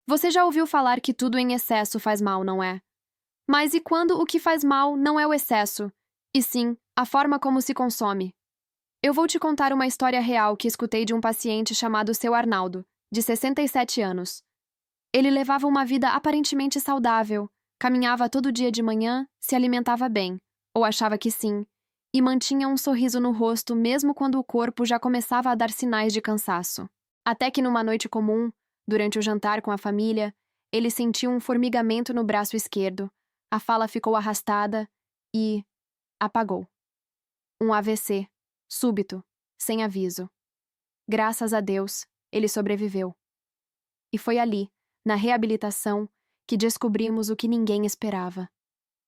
Você já ouviu falar que tudo em excesso faz mal, não é? Mas e quando o que faz mal não é o excesso, e sim a forma como se consome? Eu vou te contar uma história real que escutei de um paciente chamado Seu Arnaldo, de 67 anos. Ele levava uma vida aparentemente saudável, caminhava todo dia de manhã, se alimentava bem, ou achava que sim, e mantinha um sorriso no rosto mesmo quando o corpo já começava a dar sinais de cansaço. Até que numa noite comum, durante o jantar com a família, ele sentiu um formigamento no braço esquerdo, a fala ficou arrastada e apagou. Um AVC, súbito, sem aviso. Graças a Deus, ele sobreviveu. E foi ali, na reabilitação, que descobrimos o que ninguém esperava.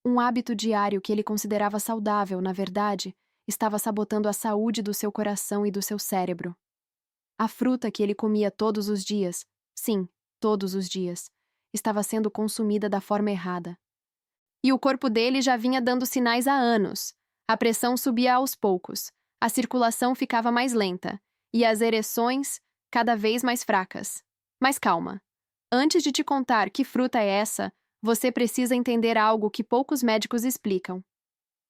Um hábito diário que ele considerava saudável, na verdade, estava sabotando a saúde do seu coração e do seu cérebro. A fruta que ele comia todos os dias, sim, todos os dias, estava sendo consumida da forma errada. E o corpo dele já vinha dando sinais há anos. A pressão subia aos poucos, a circulação ficava mais lenta, e as ereções cada vez mais fracas. Mas calma. Antes de te contar que fruta é essa, você precisa entender algo que poucos médicos explicam.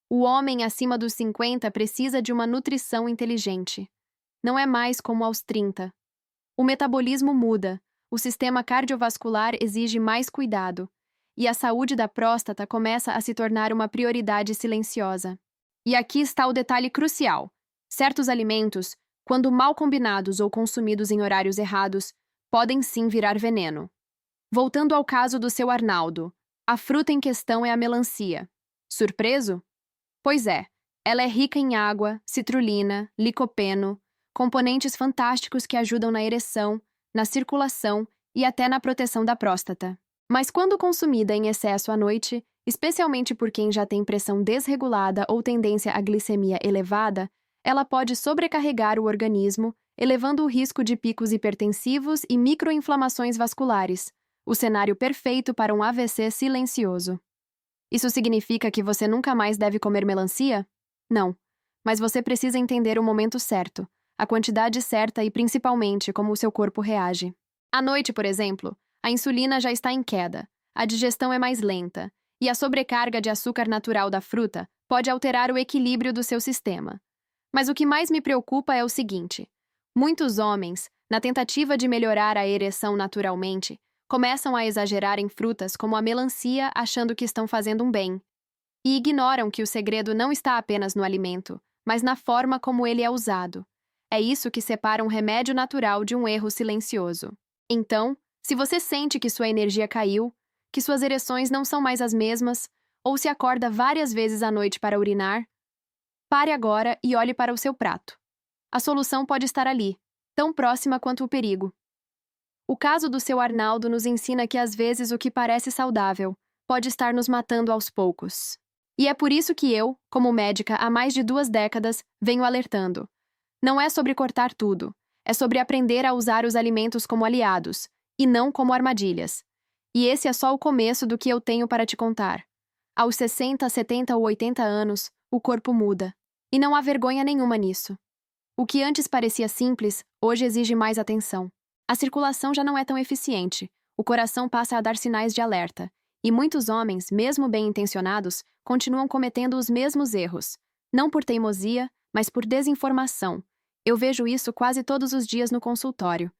O homem acima dos 50 precisa de uma nutrição inteligente. Não é mais como aos 30. O metabolismo muda, o sistema cardiovascular exige mais cuidado, e a saúde da próstata começa a se tornar uma prioridade silenciosa. E aqui está o detalhe crucial. Certos alimentos, quando mal combinados ou consumidos em horários errados, podem sim virar veneno. Voltando ao caso do seu Arnaldo, a fruta em questão é a melancia. Surpreso? Pois é, ela é rica em água, citrulina, licopeno, componentes fantásticos que ajudam na ereção, na circulação e até na proteção da próstata. Mas quando consumida em excesso à noite, especialmente por quem já tem pressão desregulada ou tendência à glicemia elevada, ela pode sobrecarregar o organismo, elevando o risco de picos hipertensivos e microinflamações vasculares, o cenário perfeito para um AVC silencioso. Isso significa que você nunca mais deve comer melancia? Não. Mas você precisa entender o momento certo, a quantidade certa e principalmente como o seu corpo reage. À noite, por exemplo, a insulina já está em queda, a digestão é mais lenta, e a sobrecarga de açúcar natural da fruta pode alterar o equilíbrio do seu sistema. Mas o que mais me preocupa é o seguinte: muitos homens, na tentativa de melhorar a ereção naturalmente, começam a exagerar em frutas como a melancia achando que estão fazendo um bem. E ignoram que o segredo não está apenas no alimento, mas na forma como ele é usado. É isso que separa um remédio natural de um erro silencioso. Então, se você sente que sua energia caiu, que suas ereções não são mais as mesmas, ou se acorda várias vezes à noite para urinar, pare agora e olhe para o seu prato. A solução pode estar ali, tão próxima quanto o perigo. O caso do seu Arnaldo nos ensina que às vezes o que parece saudável pode estar nos matando aos poucos. E é por isso que eu, como médica há mais de 2 décadas, venho alertando. Não é sobre cortar tudo, é sobre aprender a usar os alimentos como aliados, e não como armadilhas. E esse é só o começo do que eu tenho para te contar. Aos 60, 70 ou 80 anos, o corpo muda. E não há vergonha nenhuma nisso. O que antes parecia simples, hoje exige mais atenção. A circulação já não é tão eficiente, o coração passa a dar sinais de alerta, e muitos homens, mesmo bem intencionados, continuam cometendo os mesmos erros. Não por teimosia, mas por desinformação. Eu vejo isso quase todos os dias no consultório.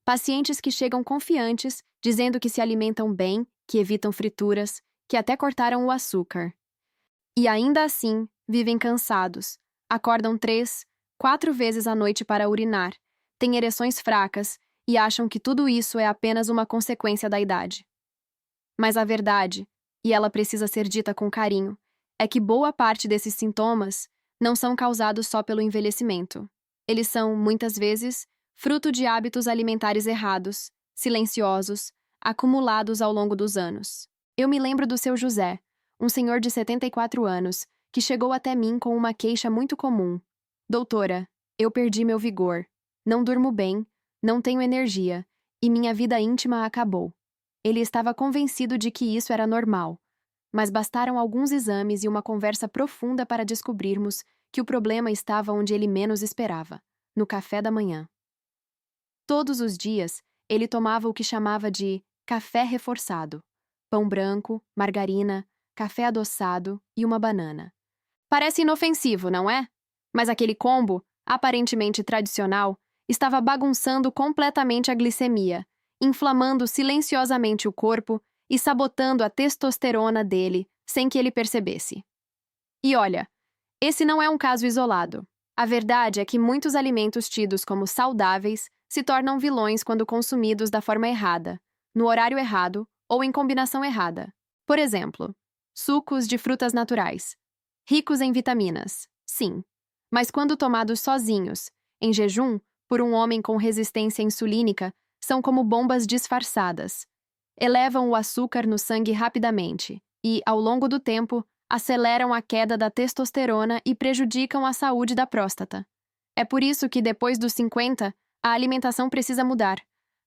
Pacientes que chegam confiantes, dizendo que se alimentam bem, que evitam frituras, que até cortaram o açúcar. E ainda assim, vivem cansados. Acordam 3, 4 vezes à noite para urinar, têm ereções fracas e acham que tudo isso é apenas uma consequência da idade. Mas a verdade, e ela precisa ser dita com carinho, é que boa parte desses sintomas não são causados só pelo envelhecimento. Eles são, muitas vezes, fruto de hábitos alimentares errados, silenciosos, acumulados ao longo dos anos. Eu me lembro do seu José, um senhor de 74 anos, que chegou até mim com uma queixa muito comum. Doutora, eu perdi meu vigor, não durmo bem, não tenho energia, e minha vida íntima acabou. Ele estava convencido de que isso era normal, mas bastaram alguns exames e uma conversa profunda para descobrirmos que o problema estava onde ele menos esperava, no café da manhã. Todos os dias, ele tomava o que chamava de café reforçado, pão branco, margarina, café adoçado e uma banana. Parece inofensivo, não é? Mas aquele combo, aparentemente tradicional, estava bagunçando completamente a glicemia, inflamando silenciosamente o corpo e sabotando a testosterona dele sem que ele percebesse. E olha, esse não é um caso isolado. A verdade é que muitos alimentos tidos como saudáveis se tornam vilões quando consumidos da forma errada, no horário errado ou em combinação errada. Por exemplo, sucos de frutas naturais, ricos em vitaminas, sim, mas quando tomados sozinhos, em jejum, por um homem com resistência insulínica, são como bombas disfarçadas. Elevam o açúcar no sangue rapidamente e, ao longo do tempo, aceleram a queda da testosterona e prejudicam a saúde da próstata. É por isso que, depois dos 50, a alimentação precisa mudar.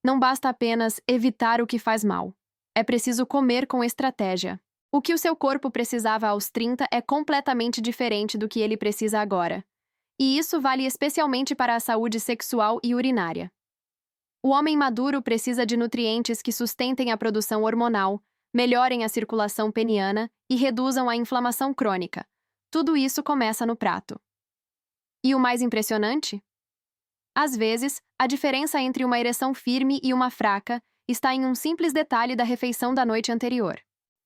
Não basta apenas evitar o que faz mal. É preciso comer com estratégia. O que o seu corpo precisava aos 30 é completamente diferente do que ele precisa agora. E isso vale especialmente para a saúde sexual e urinária. O homem maduro precisa de nutrientes que sustentem a produção hormonal, melhorem a circulação peniana e reduzam a inflamação crônica. Tudo isso começa no prato. E o mais impressionante? Às vezes, a diferença entre uma ereção firme e uma fraca está em um simples detalhe da refeição da noite anterior.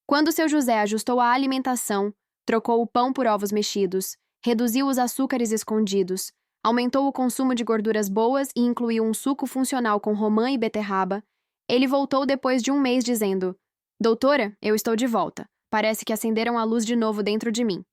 Quando seu José ajustou a alimentação, trocou o pão por ovos mexidos, reduziu os açúcares escondidos, aumentou o consumo de gorduras boas e incluiu um suco funcional com romã e beterraba, ele voltou depois de um mês dizendo: Doutora, eu estou de volta. Parece que acenderam a luz de novo dentro de mim.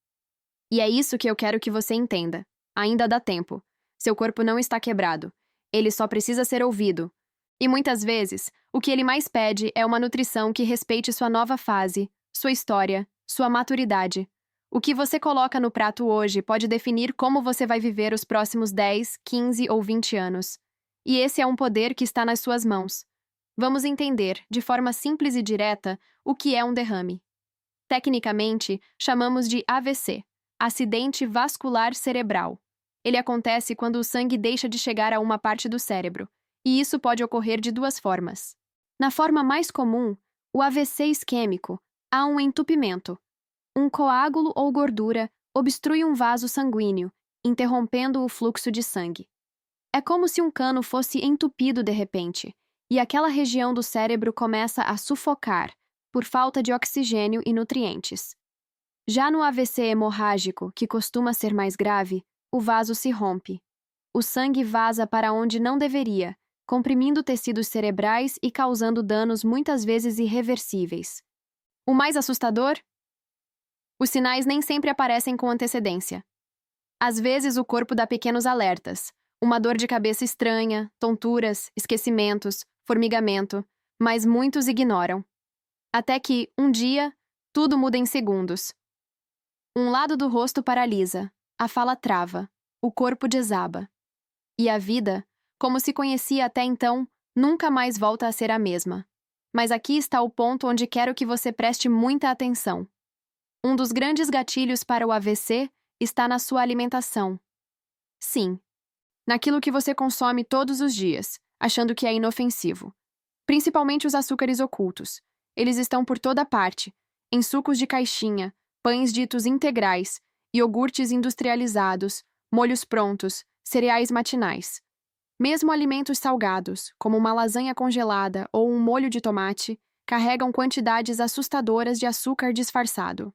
E é isso que eu quero que você entenda. Ainda dá tempo. Seu corpo não está quebrado. Ele só precisa ser ouvido. E muitas vezes, o que ele mais pede é uma nutrição que respeite sua nova fase, sua história, sua maturidade. O que você coloca no prato hoje pode definir como você vai viver os próximos 10, 15 ou 20 anos. E esse é um poder que está nas suas mãos. Vamos entender, de forma simples e direta, o que é um derrame. Tecnicamente, chamamos de AVC, acidente vascular cerebral. Ele acontece quando o sangue deixa de chegar a uma parte do cérebro, e isso pode ocorrer de duas formas. Na forma mais comum, o AVC isquêmico, há um entupimento. Um coágulo ou gordura obstrui um vaso sanguíneo, interrompendo o fluxo de sangue. É como se um cano fosse entupido de repente, e aquela região do cérebro começa a sufocar, por falta de oxigênio e nutrientes. Já no AVC hemorrágico, que costuma ser mais grave, o vaso se rompe. O sangue vaza para onde não deveria, comprimindo tecidos cerebrais e causando danos muitas vezes irreversíveis. O mais assustador? Os sinais nem sempre aparecem com antecedência. Às vezes o corpo dá pequenos alertas, uma dor de cabeça estranha, tonturas, esquecimentos, formigamento, mas muitos ignoram. Até que, um dia, tudo muda em segundos. Um lado do rosto paralisa, a fala trava, o corpo desaba. E a vida, como se conhecia até então, nunca mais volta a ser a mesma. Mas aqui está o ponto onde quero que você preste muita atenção. Um dos grandes gatilhos para o AVC está na sua alimentação. Sim, naquilo que você consome todos os dias, achando que é inofensivo. Principalmente os açúcares ocultos. Eles estão por toda parte, em sucos de caixinha, pães ditos integrais, iogurtes industrializados, molhos prontos, cereais matinais. Mesmo alimentos salgados, como uma lasanha congelada ou um molho de tomate, carregam quantidades assustadoras de açúcar disfarçado.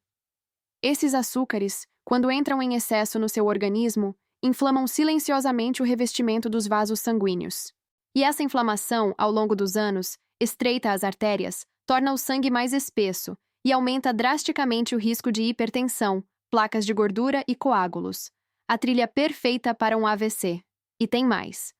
Esses açúcares, quando entram em excesso no seu organismo, inflamam silenciosamente o revestimento dos vasos sanguíneos. E essa inflamação, ao longo dos anos, estreita as artérias, torna o sangue mais espesso e aumenta drasticamente o risco de hipertensão, placas de gordura e coágulos. A trilha perfeita para um AVC. E tem mais.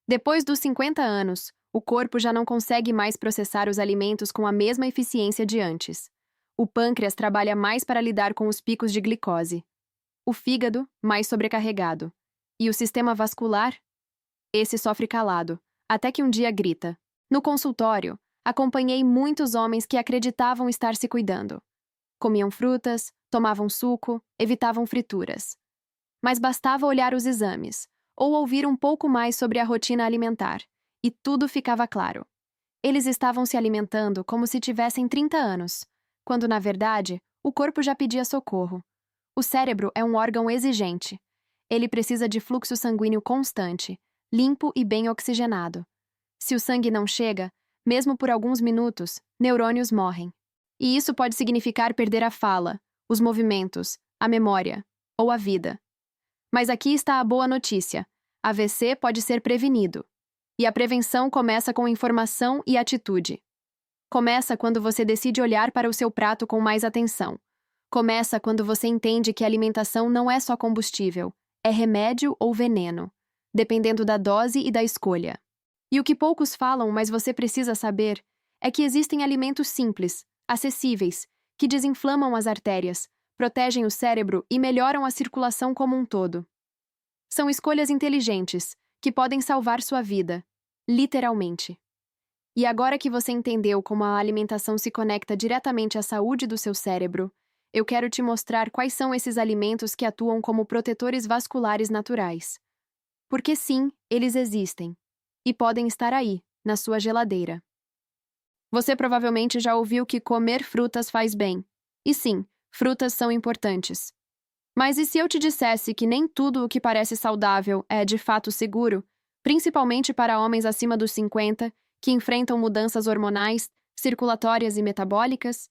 Depois dos 50 anos, o corpo já não consegue mais processar os alimentos com a mesma eficiência de antes. O pâncreas trabalha mais para lidar com os picos de glicose. O fígado, mais sobrecarregado. E o sistema vascular? Esse sofre calado, até que um dia grita. No consultório, acompanhei muitos homens que acreditavam estar se cuidando. Comiam frutas, tomavam suco, evitavam frituras. Mas bastava olhar os exames, ou ouvir um pouco mais sobre a rotina alimentar, e tudo ficava claro. Eles estavam se alimentando como se tivessem 30 anos, quando, na verdade, o corpo já pedia socorro. O cérebro é um órgão exigente. Ele precisa de fluxo sanguíneo constante, limpo e bem oxigenado. Se o sangue não chega, mesmo por alguns minutos, neurônios morrem. E isso pode significar perder a fala, os movimentos, a memória ou a vida. Mas aqui está a boa notícia: AVC pode ser prevenido. E a prevenção começa com informação e atitude. Começa quando você decide olhar para o seu prato com mais atenção. Começa quando você entende que a alimentação não é só combustível, é remédio ou veneno, dependendo da dose e da escolha. E o que poucos falam, mas você precisa saber, é que existem alimentos simples, acessíveis, que desinflamam as artérias, protegem o cérebro e melhoram a circulação como um todo. São escolhas inteligentes, que podem salvar sua vida, literalmente. E agora que você entendeu como a alimentação se conecta diretamente à saúde do seu cérebro, eu quero te mostrar quais são esses alimentos que atuam como protetores vasculares naturais. Porque sim, eles existem. E podem estar aí, na sua geladeira. Você provavelmente já ouviu que comer frutas faz bem. E sim, frutas são importantes. Mas e se eu te dissesse que nem tudo o que parece saudável é de fato seguro, principalmente para homens acima dos 50, que enfrentam mudanças hormonais, circulatórias e metabólicas?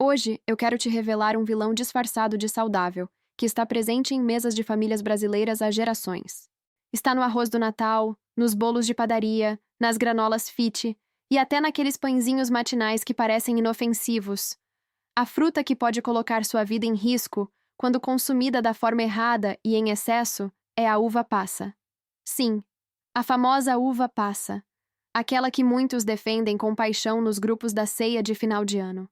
Hoje, eu quero te revelar um vilão disfarçado de saudável, que está presente em mesas de famílias brasileiras há gerações. Está no arroz do Natal, nos bolos de padaria, nas granolas fit e até naqueles pãezinhos matinais que parecem inofensivos. A fruta que pode colocar sua vida em risco, quando consumida da forma errada e em excesso, é a uva passa. Sim, a famosa uva passa. Aquela que muitos defendem com paixão nos grupos da ceia de final de ano.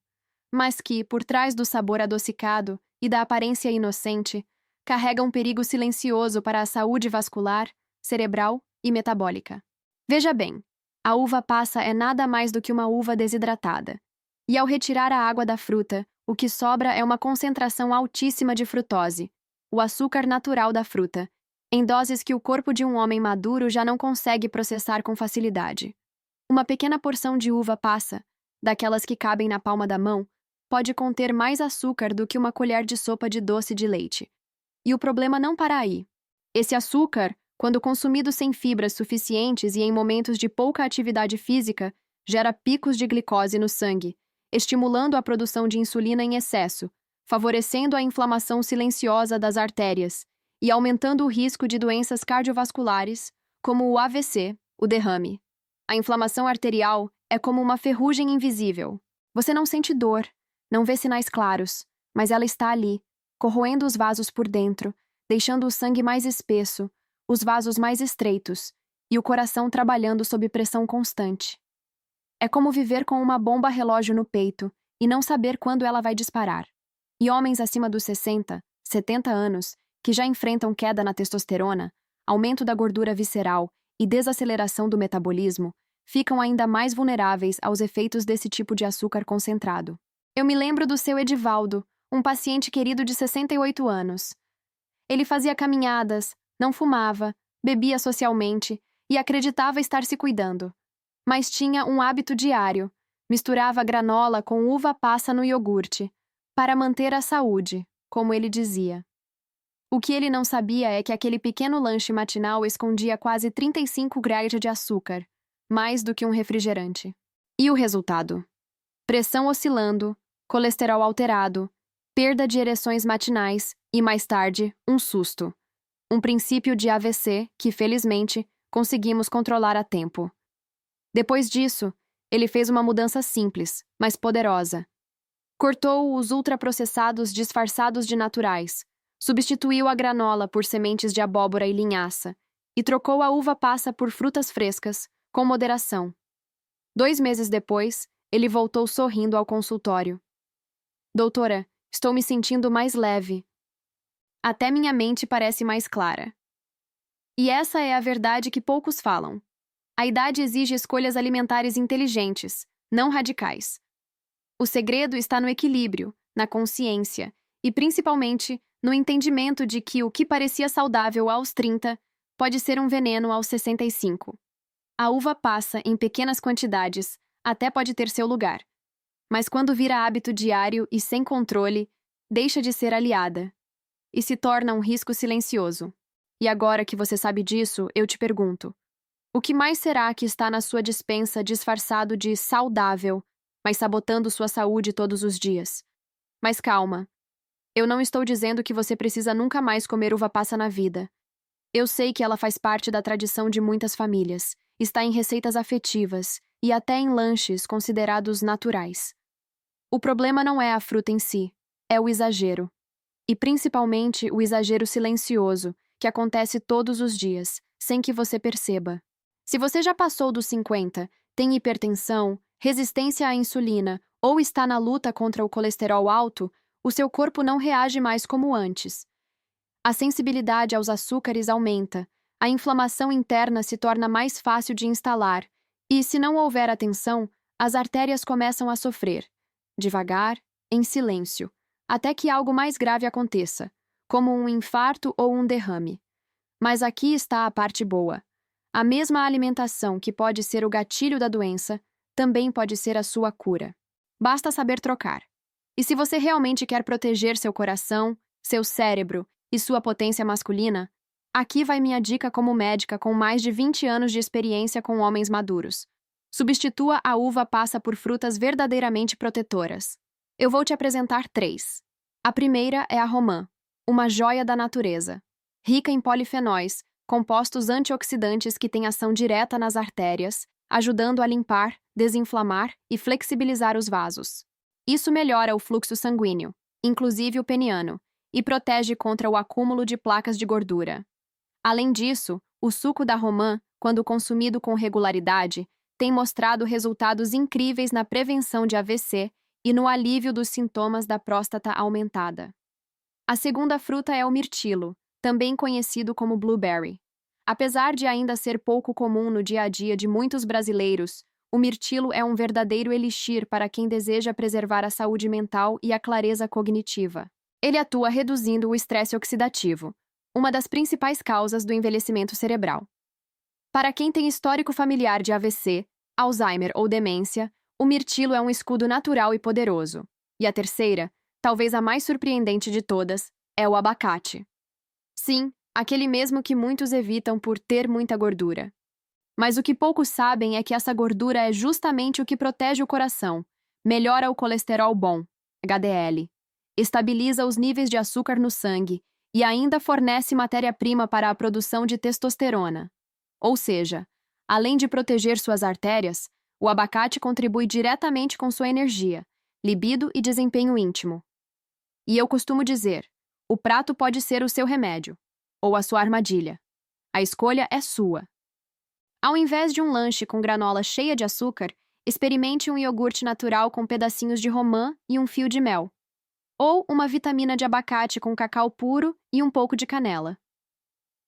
Mas que, por trás do sabor adocicado e da aparência inocente, carrega um perigo silencioso para a saúde vascular, cerebral e metabólica. Veja bem, a uva passa é nada mais do que uma uva desidratada. E ao retirar a água da fruta, o que sobra é uma concentração altíssima de frutose, o açúcar natural da fruta, em doses que o corpo de um homem maduro já não consegue processar com facilidade. Uma pequena porção de uva passa, daquelas que cabem na palma da mão, pode conter mais açúcar do que uma colher de sopa de doce de leite. E o problema não para aí. Esse açúcar, quando consumido sem fibras suficientes e em momentos de pouca atividade física, gera picos de glicose no sangue, estimulando a produção de insulina em excesso, favorecendo a inflamação silenciosa das artérias e aumentando o risco de doenças cardiovasculares, como o AVC, o derrame. A inflamação arterial é como uma ferrugem invisível. Você não sente dor, não vê sinais claros, mas ela está ali, corroendo os vasos por dentro, deixando o sangue mais espesso, os vasos mais estreitos e o coração trabalhando sob pressão constante. É como viver com uma bomba relógio no peito e não saber quando ela vai disparar. E homens acima dos 60, 70 anos, que já enfrentam queda na testosterona, aumento da gordura visceral e desaceleração do metabolismo, ficam ainda mais vulneráveis aos efeitos desse tipo de açúcar concentrado. Eu me lembro do seu Edivaldo, um paciente querido de 68 anos. Ele fazia caminhadas, não fumava, bebia socialmente e acreditava estar se cuidando. Mas tinha um hábito diário, misturava granola com uva passa no iogurte, para manter a saúde, como ele dizia. O que ele não sabia é que aquele pequeno lanche matinal escondia quase 35 gramas de açúcar, mais do que um refrigerante. E o resultado? Pressão oscilando, colesterol alterado, perda de ereções matinais e, mais tarde, um susto. Um princípio de AVC que, felizmente, conseguimos controlar a tempo. Depois disso, ele fez uma mudança simples, mas poderosa. Cortou os ultraprocessados disfarçados de naturais, substituiu a granola por sementes de abóbora e linhaça e trocou a uva passa por frutas frescas, com moderação. 2 meses depois, ele voltou sorrindo ao consultório. Doutora, estou me sentindo mais leve. Até minha mente parece mais clara. E essa é a verdade que poucos falam. A idade exige escolhas alimentares inteligentes, não radicais. O segredo está no equilíbrio, na consciência e, principalmente, no entendimento de que o que parecia saudável aos 30 pode ser um veneno aos 65. A uva passa, em pequenas quantidades, até pode ter seu lugar. Mas quando vira hábito diário e sem controle, deixa de ser aliada e se torna um risco silencioso. E agora que você sabe disso, eu te pergunto: o que mais será que está na sua despensa disfarçado de saudável, mas sabotando sua saúde todos os dias? Mas calma, eu não estou dizendo que você precisa nunca mais comer uva passa na vida. Eu sei que ela faz parte da tradição de muitas famílias, está em receitas afetivas e até em lanches considerados naturais. O problema não é a fruta em si, é o exagero. E principalmente o exagero silencioso, que acontece todos os dias, sem que você perceba. Se você já passou dos 50, tem hipertensão, resistência à insulina ou está na luta contra o colesterol alto, o seu corpo não reage mais como antes. A sensibilidade aos açúcares aumenta, a inflamação interna se torna mais fácil de instalar e, se não houver atenção, as artérias começam a sofrer, devagar, em silêncio, até que algo mais grave aconteça, como um infarto ou um derrame. Mas aqui está a parte boa. A mesma alimentação que pode ser o gatilho da doença, também pode ser a sua cura. Basta saber trocar. E se você realmente quer proteger seu coração, seu cérebro e sua potência masculina, aqui vai minha dica como médica com mais de 20 anos de experiência com homens maduros. Substitua a uva passa por frutas verdadeiramente protetoras. Eu vou te apresentar 3. A primeira é a romã, uma joia da natureza. Rica em polifenóis, compostos antioxidantes que têm ação direta nas artérias, ajudando a limpar, desinflamar e flexibilizar os vasos. Isso melhora o fluxo sanguíneo, inclusive o peniano, e protege contra o acúmulo de placas de gordura. Além disso, o suco da romã, quando consumido com regularidade, tem mostrado resultados incríveis na prevenção de AVC e no alívio dos sintomas da próstata aumentada. A segunda fruta é o mirtilo, também conhecido como blueberry. Apesar de ainda ser pouco comum no dia a dia de muitos brasileiros, o mirtilo é um verdadeiro elixir para quem deseja preservar a saúde mental e a clareza cognitiva. Ele atua reduzindo o estresse oxidativo, uma das principais causas do envelhecimento cerebral. Para quem tem histórico familiar de AVC, Alzheimer ou demência, o mirtilo é um escudo natural e poderoso. E a terceira, talvez a mais surpreendente de todas, é o abacate. Sim, aquele mesmo que muitos evitam por ter muita gordura. Mas o que poucos sabem é que essa gordura é justamente o que protege o coração, melhora o colesterol bom, HDL, estabiliza os níveis de açúcar no sangue e ainda fornece matéria-prima para a produção de testosterona. Ou seja, além de proteger suas artérias, o abacate contribui diretamente com sua energia, libido e desempenho íntimo. E eu costumo dizer, o prato pode ser o seu remédio, ou a sua armadilha. A escolha é sua. Ao invés de um lanche com granola cheia de açúcar, experimente um iogurte natural com pedacinhos de romã e um fio de mel. Ou uma vitamina de abacate com cacau puro e um pouco de canela.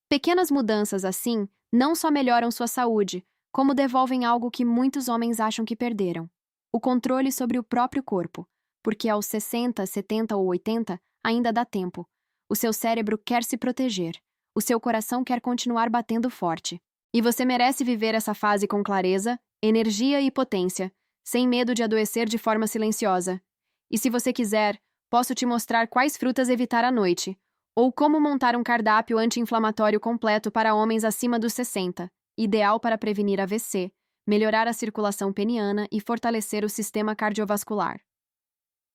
Pequenas mudanças assim não só melhoram sua saúde, como devolvem algo que muitos homens acham que perderam: o controle sobre o próprio corpo, porque aos 60, 70 ou 80 ainda dá tempo. O seu cérebro quer se proteger, o seu coração quer continuar batendo forte. E você merece viver essa fase com clareza, energia e potência, sem medo de adoecer de forma silenciosa. E se você quiser, posso te mostrar quais frutas evitar à noite, ou como montar um cardápio anti-inflamatório completo para homens acima dos 60, ideal para prevenir AVC, melhorar a circulação peniana e fortalecer o sistema cardiovascular.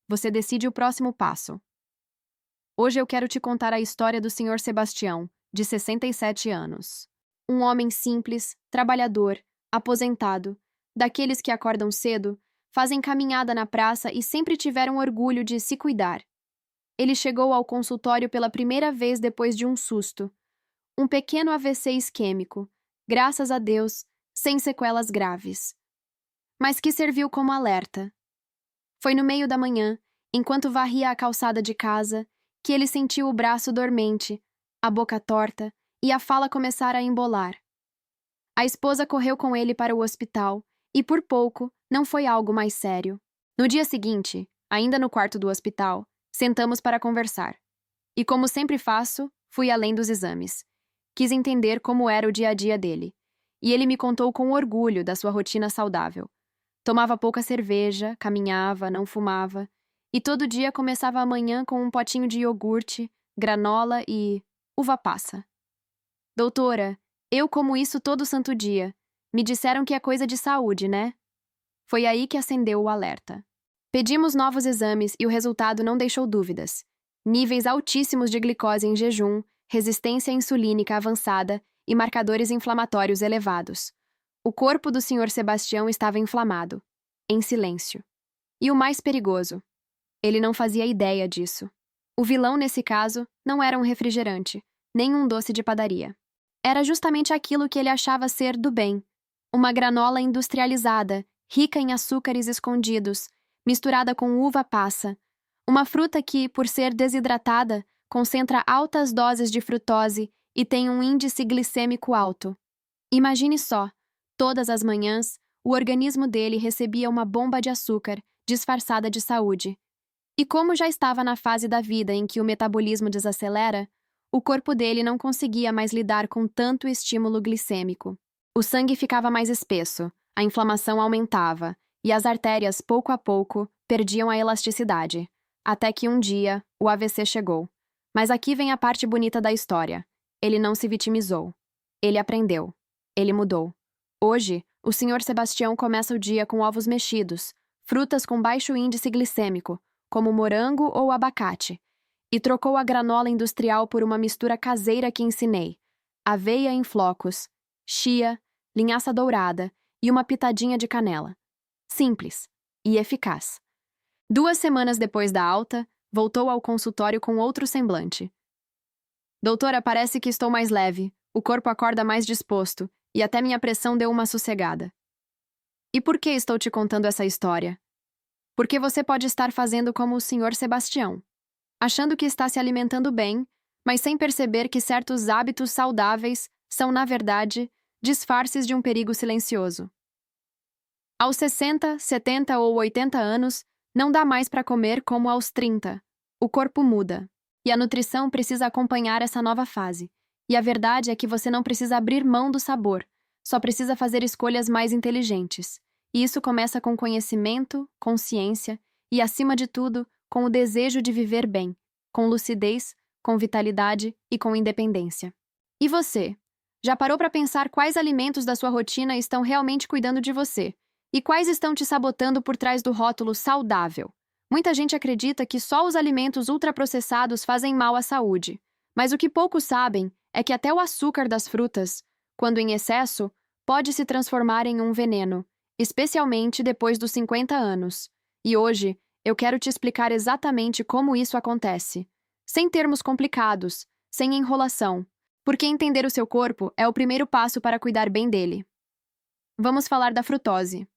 Você decide o próximo passo. Hoje eu quero te contar a história do Sr. Sebastião, de 67 anos. Um homem simples, trabalhador, aposentado, daqueles que acordam cedo, fazem caminhada na praça e sempre tiveram orgulho de se cuidar. Ele chegou ao consultório pela primeira vez depois de um susto. Um pequeno AVC isquêmico, graças a Deus, sem sequelas graves. Mas que serviu como alerta. Foi no meio da manhã, enquanto varria a calçada de casa, que ele sentiu o braço dormente, a boca torta e a fala começar a embolar. A esposa correu com ele para o hospital e, por pouco, não foi algo mais sério. No dia seguinte, ainda no quarto do hospital, sentamos para conversar. E como sempre faço, fui além dos exames. Quis entender como era o dia a dia dele. E ele me contou com orgulho da sua rotina saudável. Tomava pouca cerveja, caminhava, não fumava, e todo dia começava a manhã com um potinho de iogurte, granola e uva passa. Doutora, eu como isso todo santo dia. Me disseram que é coisa de saúde, né? Foi aí que acendeu o alerta. Pedimos novos exames e o resultado não deixou dúvidas. Níveis altíssimos de glicose em jejum, resistência insulínica avançada e marcadores inflamatórios elevados. O corpo do Sr. Sebastião estava inflamado, em silêncio. E o mais perigoso, ele não fazia ideia disso. O vilão, nesse caso, não era um refrigerante, nem um doce de padaria. Era justamente aquilo que ele achava ser do bem. Uma granola industrializada, rica em açúcares escondidos, misturada com uva passa. Uma fruta que, por ser desidratada, concentra altas doses de frutose e tem um índice glicêmico alto. Imagine só, todas as manhãs, o organismo dele recebia uma bomba de açúcar, disfarçada de saúde. E como já estava na fase da vida em que o metabolismo desacelera, o corpo dele não conseguia mais lidar com tanto estímulo glicêmico. O sangue ficava mais espesso, a inflamação aumentava, e as artérias, pouco a pouco, perdiam a elasticidade. Até que um dia, o AVC chegou. Mas aqui vem a parte bonita da história. Ele não se vitimizou. Ele aprendeu. Ele mudou. Hoje, o Sr. Sebastião começa o dia com ovos mexidos, frutas com baixo índice glicêmico, como morango ou abacate, e trocou a granola industrial por uma mistura caseira que ensinei: aveia em flocos, chia, linhaça dourada e uma pitadinha de canela. Simples e eficaz. 2 semanas depois da alta, voltou ao consultório com outro semblante. Doutora, parece que estou mais leve, o corpo acorda mais disposto e até minha pressão deu uma sossegada. E por que estou te contando essa história? Porque você pode estar fazendo como o Sr. Sebastião, achando que está se alimentando bem, mas sem perceber que certos hábitos saudáveis são, na verdade, disfarces de um perigo silencioso. Aos 60, 70 ou 80 anos, não dá mais para comer como aos 30. O corpo muda. E a nutrição precisa acompanhar essa nova fase. E a verdade é que você não precisa abrir mão do sabor, só precisa fazer escolhas mais inteligentes. E isso começa com conhecimento, consciência e, acima de tudo, com o desejo de viver bem, com lucidez, com vitalidade e com independência. E você? Já parou para pensar quais alimentos da sua rotina estão realmente cuidando de você? E quais estão te sabotando por trás do rótulo saudável? Muita gente acredita que só os alimentos ultraprocessados fazem mal à saúde. Mas o que poucos sabem é que até o açúcar das frutas, quando em excesso, pode se transformar em um veneno, especialmente depois dos 50 anos. E hoje, eu quero te explicar exatamente como isso acontece. Sem termos complicados, sem enrolação. Porque entender o seu corpo é o primeiro passo para cuidar bem dele. Vamos falar da frutose.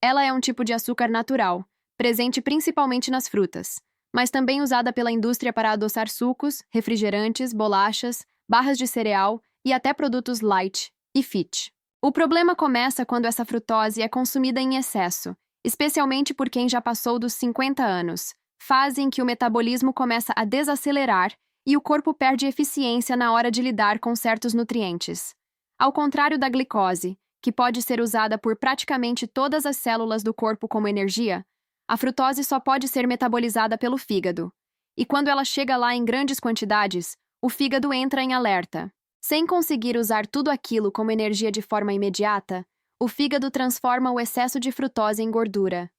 Ela é um tipo de açúcar natural, presente principalmente nas frutas, mas também usada pela indústria para adoçar sucos, refrigerantes, bolachas, barras de cereal e até produtos light e fit. O problema começa quando essa frutose é consumida em excesso, especialmente por quem já passou dos 50 anos, fase em que o metabolismo começa a desacelerar e o corpo perde eficiência na hora de lidar com certos nutrientes. Ao contrário da glicose, que pode ser usada por praticamente todas as células do corpo como energia, a frutose só pode ser metabolizada pelo fígado. E quando ela chega lá em grandes quantidades, o fígado entra em alerta. Sem conseguir usar tudo aquilo como energia de forma imediata, o fígado transforma o excesso de frutose em gordura.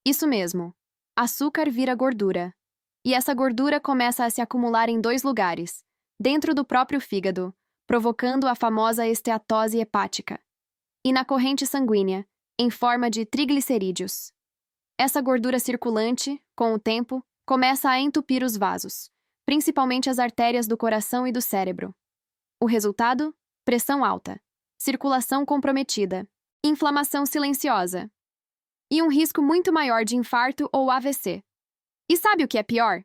Isso mesmo. Açúcar vira gordura. E essa gordura começa a se acumular em 2 lugares, dentro do próprio fígado, provocando a famosa esteatose hepática, e na corrente sanguínea, em forma de triglicerídeos. Essa gordura circulante, com o tempo, começa a entupir os vasos, principalmente as artérias do coração e do cérebro. O resultado? Pressão alta, circulação comprometida, inflamação silenciosa e um risco muito maior de infarto ou AVC. E sabe o que é pior?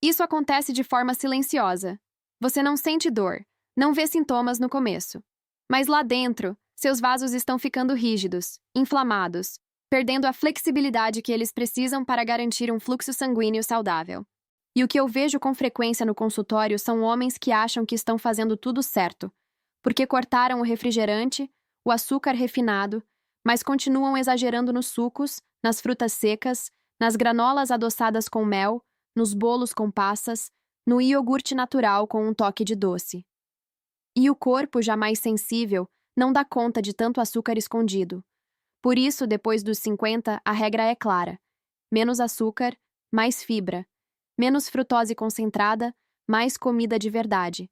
Isso acontece de forma silenciosa. Você não sente dor, não vê sintomas no começo. Mas lá dentro, seus vasos estão ficando rígidos, inflamados, perdendo a flexibilidade que eles precisam para garantir um fluxo sanguíneo saudável. E o que eu vejo com frequência no consultório são homens que acham que estão fazendo tudo certo, porque cortaram o refrigerante, o açúcar refinado, mas continuam exagerando nos sucos, nas frutas secas, nas granolas adoçadas com mel, nos bolos com passas, no iogurte natural com um toque de doce. E o corpo, já mais sensível, não dá conta de tanto açúcar escondido. Por isso, depois dos 50, a regra é clara: menos açúcar, mais fibra. Menos frutose concentrada, mais comida de verdade.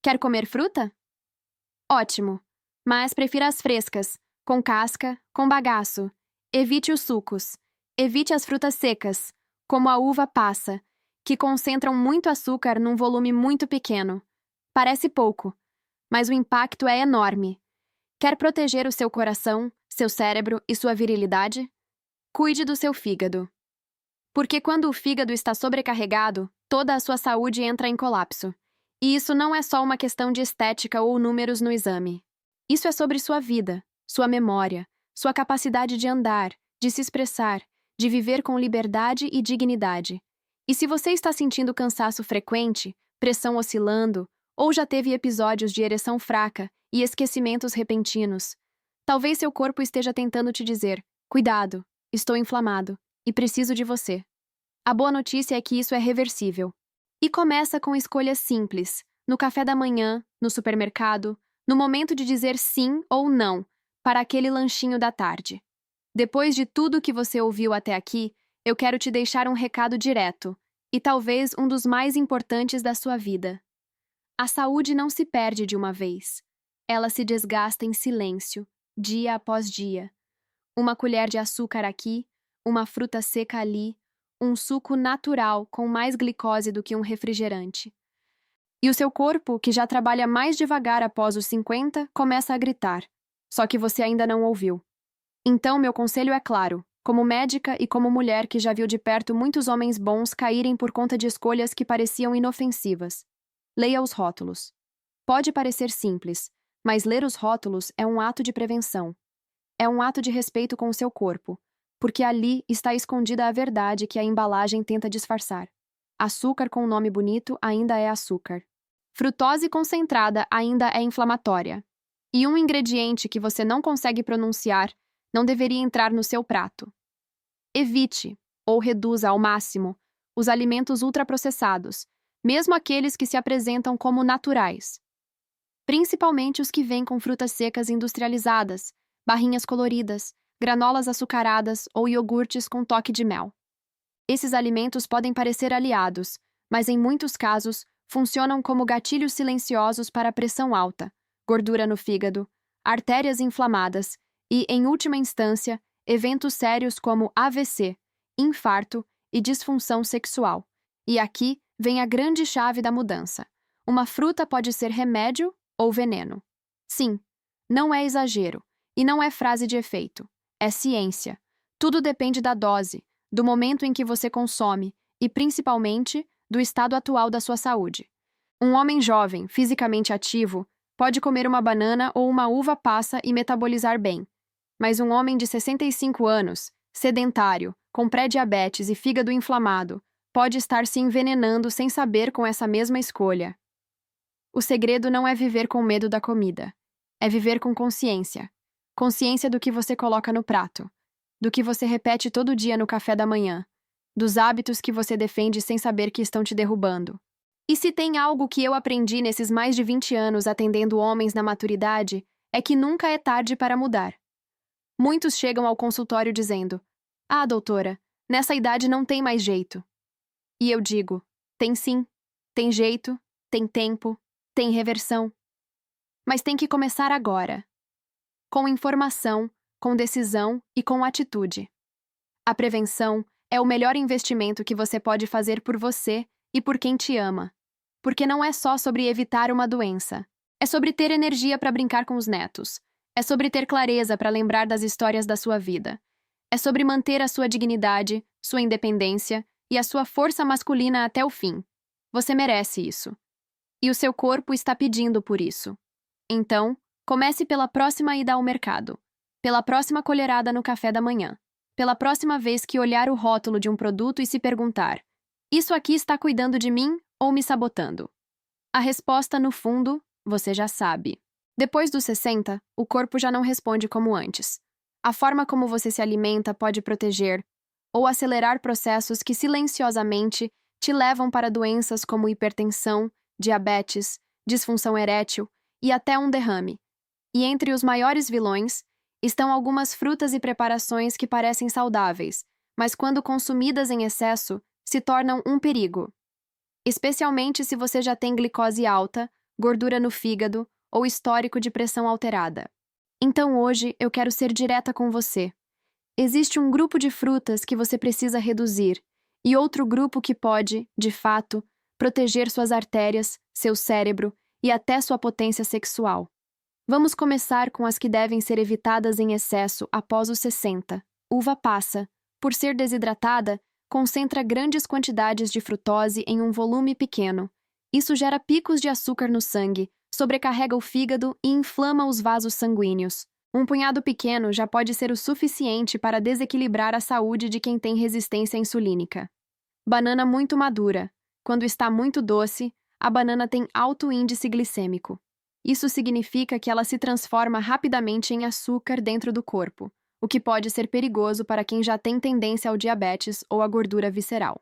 Quer comer fruta? Ótimo! Mas prefira as frescas, com casca, com bagaço. Evite os sucos. Evite as frutas secas, como a uva passa, que concentram muito açúcar num volume muito pequeno. Parece pouco, mas o impacto é enorme. Quer proteger o seu coração, seu cérebro e sua virilidade? Cuide do seu fígado. Porque quando o fígado está sobrecarregado, toda a sua saúde entra em colapso. E isso não é só uma questão de estética ou números no exame. Isso é sobre sua vida, sua memória, sua capacidade de andar, de se expressar, de viver com liberdade e dignidade. E se você está sentindo cansaço frequente, pressão oscilando, ou já teve episódios de ereção fraca e esquecimentos repentinos, talvez seu corpo esteja tentando te dizer: cuidado, estou inflamado e preciso de você. A boa notícia é que isso é reversível. E começa com escolhas simples, no café da manhã, no supermercado, no momento de dizer sim ou não para aquele lanchinho da tarde. Depois de tudo que você ouviu até aqui, eu quero te deixar um recado direto, e talvez um dos mais importantes da sua vida. A saúde não se perde de uma vez. Ela se desgasta em silêncio, dia após dia. Uma colher de açúcar aqui, uma fruta seca ali, um suco natural com mais glicose do que um refrigerante. E o seu corpo, que já trabalha mais devagar após os 50, começa a gritar. Só que você ainda não ouviu. Então, meu conselho é claro, como médica e como mulher que já viu de perto muitos homens bons caírem por conta de escolhas que pareciam inofensivas. Leia os rótulos. Pode parecer simples, mas ler os rótulos é um ato de prevenção. É um ato de respeito com o seu corpo, porque ali está escondida a verdade que a embalagem tenta disfarçar. Açúcar com nome bonito ainda é açúcar. Frutose concentrada ainda é inflamatória. E um ingrediente que você não consegue pronunciar não deveria entrar no seu prato. Evite, ou reduza ao máximo, os alimentos ultraprocessados, mesmo aqueles que se apresentam como naturais. Principalmente os que vêm com frutas secas industrializadas, barrinhas coloridas, granolas açucaradas ou iogurtes com toque de mel. Esses alimentos podem parecer aliados, mas em muitos casos funcionam como gatilhos silenciosos para a pressão alta, gordura no fígado, artérias inflamadas e, em última instância, eventos sérios como AVC, infarto e disfunção sexual. E aqui vem a grande chave da mudança. Uma fruta pode ser remédio ou veneno. Sim, não é exagero e não é frase de efeito. É ciência. Tudo depende da dose, do momento em que você consome e, principalmente, do estado atual da sua saúde. Um homem jovem, fisicamente ativo, pode comer uma banana ou uma uva passa e metabolizar bem. Mas um homem de 65 anos, sedentário, com pré-diabetes e fígado inflamado, pode estar se envenenando sem saber com essa mesma escolha. O segredo não é viver com medo da comida. É viver com consciência. Consciência do que você coloca no prato, do que você repete todo dia no café da manhã, dos hábitos que você defende sem saber que estão te derrubando. E se tem algo que eu aprendi nesses mais de 20 anos atendendo homens na maturidade, é que nunca é tarde para mudar. Muitos chegam ao consultório dizendo: "Ah, doutora, nessa idade não tem mais jeito." E eu digo: tem sim, tem jeito, tem tempo, tem reversão. Mas tem que começar agora. Com informação, com decisão e com atitude. A prevenção é o melhor investimento que você pode fazer por você e por quem te ama. Porque não é só sobre evitar uma doença. É sobre ter energia para brincar com os netos. É sobre ter clareza para lembrar das histórias da sua vida. É sobre manter a sua dignidade, sua independência e a sua força masculina até o fim. Você merece isso. E o seu corpo está pedindo por isso. Então, comece pela próxima ida ao mercado, pela próxima colherada no café da manhã, pela próxima vez que olhar o rótulo de um produto e se perguntar: isso aqui está cuidando de mim ou me sabotando? A resposta, no fundo, você já sabe. Depois dos 60, o corpo já não responde como antes. A forma como você se alimenta pode proteger ou acelerar processos que silenciosamente te levam para doenças como hipertensão, diabetes, disfunção erétil e até um derrame. E entre os maiores vilões estão algumas frutas e preparações que parecem saudáveis, mas quando consumidas em excesso, se tornam um perigo. Especialmente se você já tem glicose alta, gordura no fígado ou histórico de pressão alterada. Então hoje eu quero ser direta com você. Existe um grupo de frutas que você precisa reduzir e outro grupo que pode, de fato, proteger suas artérias, seu cérebro e até sua potência sexual. Vamos começar com as que devem ser evitadas em excesso após os 60. Uva passa, por ser desidratada, concentra grandes quantidades de frutose em um volume pequeno. Isso gera picos de açúcar no sangue, sobrecarrega o fígado e inflama os vasos sanguíneos. Um punhado pequeno já pode ser o suficiente para desequilibrar a saúde de quem tem resistência insulínica. Banana muito madura. Quando está muito doce, a banana tem alto índice glicêmico. Isso significa que ela se transforma rapidamente em açúcar dentro do corpo, o que pode ser perigoso para quem já tem tendência ao diabetes ou à gordura visceral.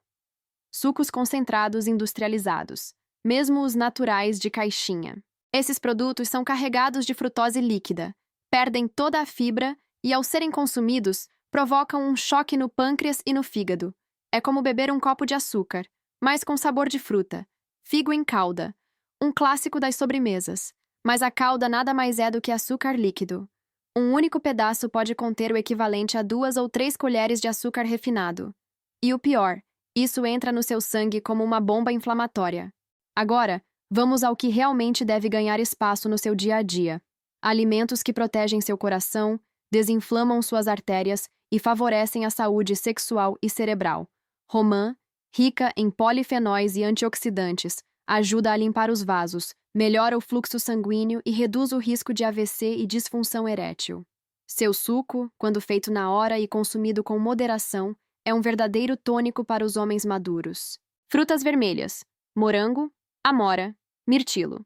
Sucos concentrados industrializados, mesmo os naturais de caixinha. Esses produtos são carregados de frutose líquida, perdem toda a fibra e, ao serem consumidos, provocam um choque no pâncreas e no fígado. É como beber um copo de açúcar, mas com sabor de fruta. Figo em calda, um clássico das sobremesas. Mas a calda nada mais é do que açúcar líquido. Um único pedaço pode conter o equivalente a 2 ou 3 colheres de açúcar refinado. E o pior, isso entra no seu sangue como uma bomba inflamatória. Agora, vamos ao que realmente deve ganhar espaço no seu dia a dia. Alimentos que protegem seu coração, desinflamam suas artérias e favorecem a saúde sexual e cerebral. Romã, rica em polifenóis e antioxidantes, ajuda a limpar os vasos, melhora o fluxo sanguíneo e reduz o risco de AVC e disfunção erétil. Seu suco, quando feito na hora e consumido com moderação, é um verdadeiro tônico para os homens maduros. Frutas vermelhas: morango, amora, mirtilo.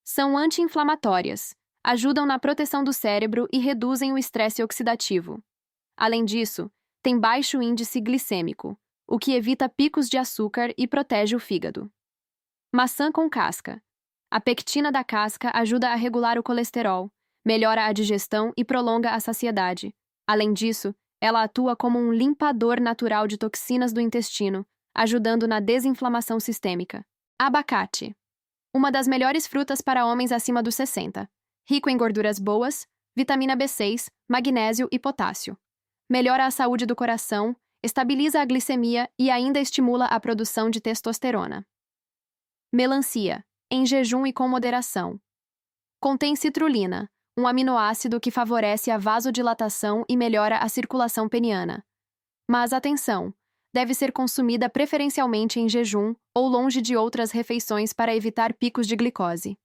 São anti-inflamatórias, ajudam na proteção do cérebro e reduzem o estresse oxidativo. Além disso, tem baixo índice glicêmico, o que evita picos de açúcar e protege o fígado. Maçã com casca. A pectina da casca ajuda a regular o colesterol, melhora a digestão e prolonga a saciedade. Além disso, ela atua como um limpador natural de toxinas do intestino, ajudando na desinflamação sistêmica. Abacate. Uma das melhores frutas para homens acima dos 60. Rico em gorduras boas, vitamina B6, magnésio e potássio. Melhora a saúde do coração, estabiliza a glicemia e ainda estimula a produção de testosterona. Melancia, em jejum e com moderação. Contém citrulina, um aminoácido que favorece a vasodilatação e melhora a circulação peniana. Mas atenção, deve ser consumida preferencialmente em jejum ou longe de outras refeições para evitar picos de glicose.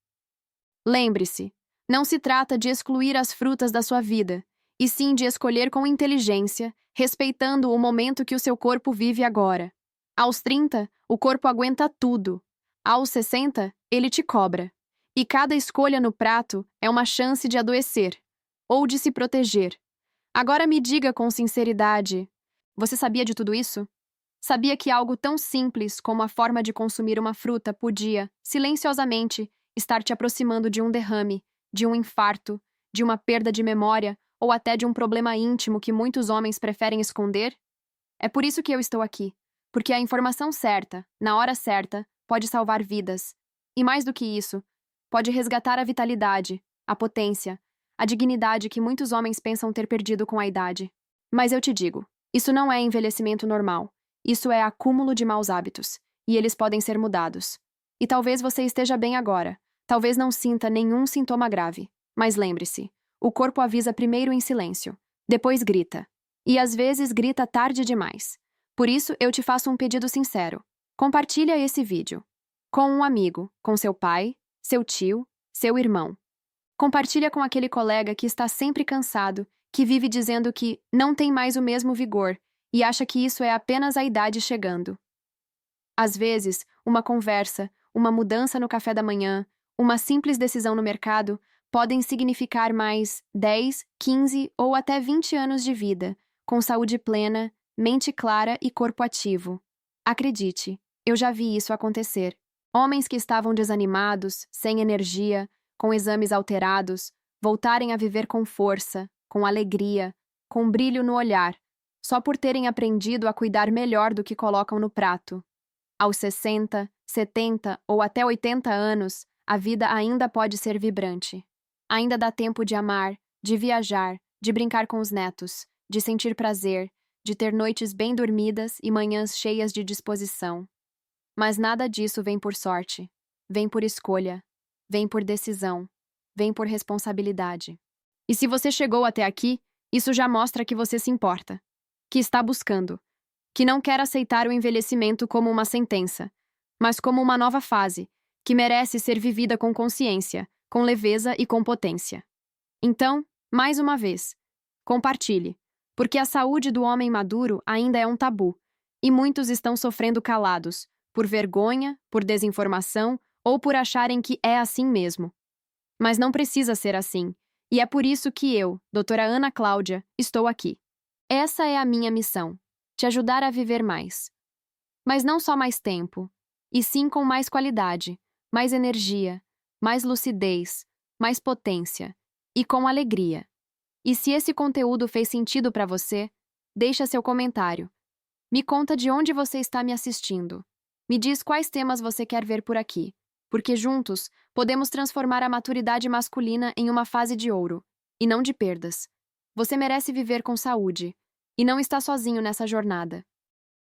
Lembre-se, não se trata de excluir as frutas da sua vida, e sim de escolher com inteligência, respeitando o momento que o seu corpo vive agora. Aos 30, o corpo aguenta tudo. Aos 60, ele te cobra. E cada escolha no prato é uma chance de adoecer, ou de se proteger. Agora me diga com sinceridade, você sabia de tudo isso? Sabia que algo tão simples como a forma de consumir uma fruta podia, silenciosamente, estar te aproximando de um derrame, de um infarto, de uma perda de memória ou até de um problema íntimo que muitos homens preferem esconder? É por isso que eu estou aqui, porque a informação certa, na hora certa, pode salvar vidas. E mais do que isso, pode resgatar a vitalidade, a potência, a dignidade que muitos homens pensam ter perdido com a idade. Mas eu te digo, isso não é envelhecimento normal. Isso é acúmulo de maus hábitos, e eles podem ser mudados. E talvez você esteja bem agora, talvez não sinta nenhum sintoma grave, mas lembre-se, o corpo avisa primeiro em silêncio, depois grita. E às vezes grita tarde demais. Por isso eu te faço um pedido sincero. Compartilha esse vídeo. Com um amigo, com seu pai, seu tio, seu irmão. Compartilha com aquele colega que está sempre cansado, que vive dizendo que não tem mais o mesmo vigor e acha que isso é apenas a idade chegando. Às vezes, uma conversa, uma mudança no café da manhã, uma simples decisão no mercado podem significar mais 10, 15 ou até 20 anos de vida, com saúde plena, mente clara e corpo ativo. Acredite, eu já vi isso acontecer. Homens que estavam desanimados, sem energia, com exames alterados, voltarem a viver com força, com alegria, com brilho no olhar, só por terem aprendido a cuidar melhor do que colocam no prato. Aos 60, 70 ou até 80 anos, a vida ainda pode ser vibrante. Ainda dá tempo de amar, de viajar, de brincar com os netos, de sentir prazer, de ter noites bem dormidas e manhãs cheias de disposição. Mas nada disso vem por sorte. Vem por escolha. Vem por decisão. Vem por responsabilidade. E se você chegou até aqui, isso já mostra que você se importa, que está buscando, que não quer aceitar o envelhecimento como uma sentença, mas como uma nova fase, que merece ser vivida com consciência, com leveza e com potência. Então, mais uma vez, compartilhe, porque a saúde do homem maduro ainda é um tabu, e muitos estão sofrendo calados, por vergonha, por desinformação ou por acharem que é assim mesmo. Mas não precisa ser assim, e é por isso que eu, doutora Ana Cláudia, estou aqui. Essa é a minha missão, te ajudar a viver mais. Mas não só mais tempo, e sim com mais qualidade, mais energia, mais lucidez, mais potência, e com alegria. E se esse conteúdo fez sentido para você, deixa seu comentário. Me conta de onde você está me assistindo. Me diz quais temas você quer ver por aqui, porque juntos podemos transformar a maturidade masculina em uma fase de ouro, e não de perdas. Você merece viver com saúde, e não está sozinho nessa jornada.